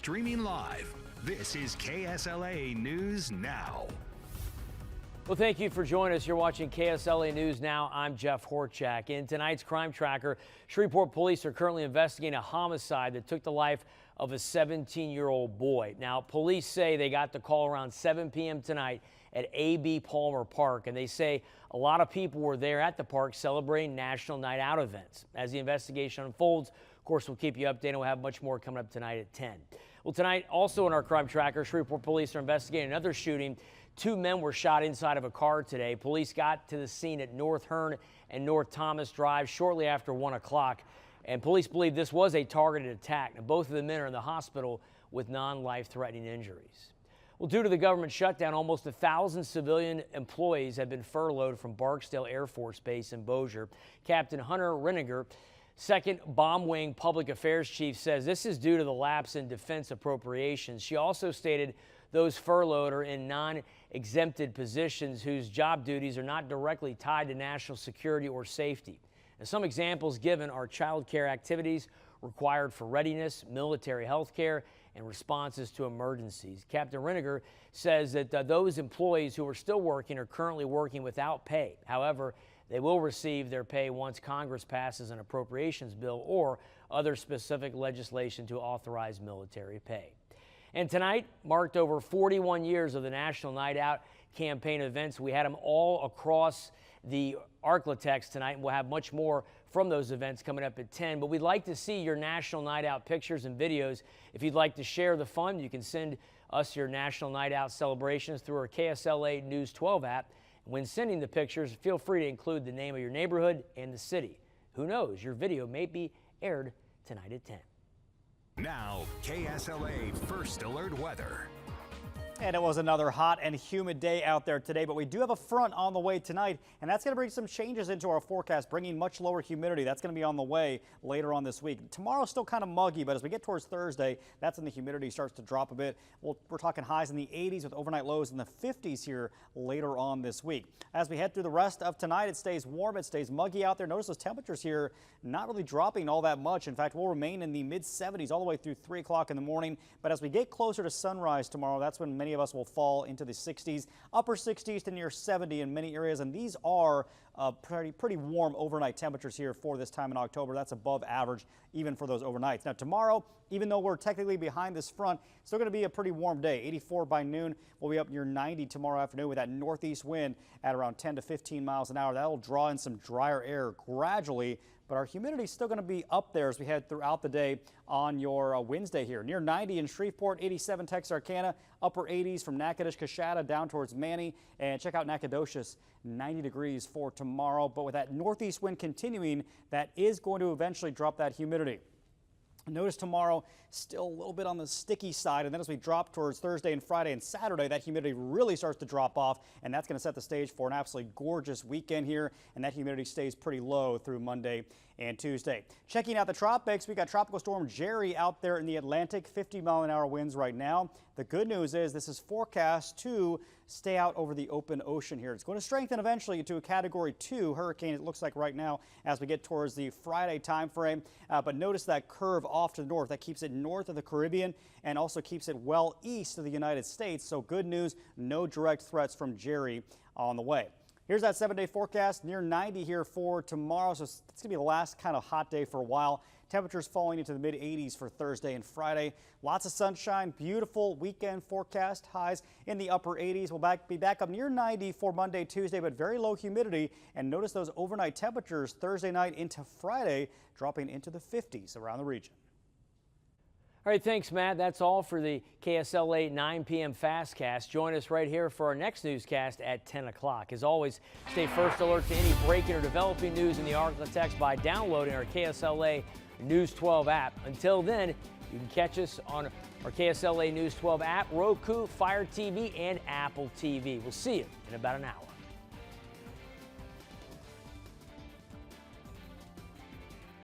Streaming live, this is KSLA News Now. Well, thank you for joining us. You're watching KSLA News Now. I'm Jeff Horchak. In tonight's Crime Tracker, Shreveport police are currently investigating a homicide that took the life of a 17-year-old boy. Now, police say they got the call around 7 p.m. tonight at A.B. Palmer Park, and they say a lot of people were there at the park celebrating National Night Out events. As the investigation unfolds, of course, we'll keep you updated. We'll have much more coming up tonight at 10. Well, tonight, also in our Crime Tracker, Shreveport police are investigating another shooting. 2 men were shot inside of a car today. Police got to the scene at North Hearn and North Thomas Drive shortly after 1 o'clock. And police believe this was a targeted attack. Now, both of the men are in the hospital with non-life-threatening injuries. Well, due to the government shutdown, almost 1,000 civilian employees have been furloughed from Barksdale Air Force Base in Bossier. Captain Hunter Reniger, 2nd Bomb Wing Public Affairs Chief, says this is due to the lapse in defense appropriations. She also stated those furloughed are in non-exempted positions whose job duties are not directly tied to national security or safety. And some examples given are child care activities required for readiness, military health care, and responses to emergencies. Captain Reniger says that those employees who are still working are currently working without pay. However, they will receive their pay once Congress passes an appropriations bill or other specific legislation to authorize military pay. And tonight marked over 41 years of the National Night Out campaign events. We had them all across the Arklatex tonight, and we'll have much more from those events coming up at 10. But we'd like to see your National Night Out pictures and videos. If you'd like to share the fun, you can send us your National Night Out celebrations through our KSLA News 12 app. When sending the pictures, feel free to include the name of your neighborhood and the city. Who knows, your video may be aired tonight at 10. Now, KSLA First Alert Weather. And it was another hot and humid day out there today, but we do have a front on the way tonight, and that's going to bring some changes into our forecast, bringing much lower humidity. That's going to be on the way later on this week. Tomorrow's still kind of muggy, but as we get towards Thursday, that's when the humidity starts to drop a bit. We're talking highs in the 80s with overnight lows in the 50s here later on this week. As we head through the rest of tonight, it stays warm, it stays muggy out there. Notice those temperatures here not really dropping all that much. In fact, we'll remain in the mid-70s all the way through 3 o'clock in the morning. But as we get closer to sunrise tomorrow, that's when many of us will fall into the 60s, upper 60s to near 70 in many areas, and these are pretty warm overnight temperatures here for this time in October. That's above average even for those overnights. Now tomorrow, even though we're technically behind this front, it's still going to be a pretty warm day. 84 by noon. We'll be up near 90 tomorrow afternoon with that northeast wind at around 10 to 15 miles an hour. That'll draw in some drier air gradually, but our humidity is still going to be up there as we head throughout the day on your Wednesday here. Near 90 in Shreveport, 87 Texarkana, upper 80s from Natchitoches, Coshada down towards Manny, and check out Nacogdoches, 90 degrees for tomorrow. But with that northeast wind continuing, that is going to eventually drop that humidity. Notice tomorrow still a little bit on the sticky side, and then as we drop towards Thursday and Friday and Saturday, that humidity really starts to drop off, and that's going to set the stage for an absolutely gorgeous weekend here, and that humidity stays pretty low through Monday and Tuesday. Checking out the tropics, we got Tropical Storm Jerry out there in the Atlantic, 50-mile-an-hour winds right now. The good news is this is forecast to stay out over the open ocean here. It's going to strengthen eventually to a Category 2 hurricane, it looks like right now, as we get towards the Friday time frame. But notice that curve off to the north. That keeps it north of the Caribbean and also keeps it well east of the United States. So good news, no direct threats from Jerry on the way. Here's that 7-day forecast, near 90 here for tomorrow. So it's going to be the last kind of hot day for a while. Temperatures falling into the mid-80s for Thursday and Friday. Lots of sunshine, beautiful weekend forecast. Highs in the upper 80s. We'll be back up near 90 for Monday, Tuesday, but very low humidity. And notice those overnight temperatures Thursday night into Friday dropping into the 50s around the region. All right, thanks, Matt. That's all for the KSLA 9 p.m. Fastcast. Join us right here for our next newscast at 10 o'clock. As always, stay first alert to any breaking or developing news in the Arklatex by downloading our KSLA News 12 app. Until then, you can catch us on our KSLA News 12 app, Roku, Fire TV, and Apple TV. We'll see you in about an hour.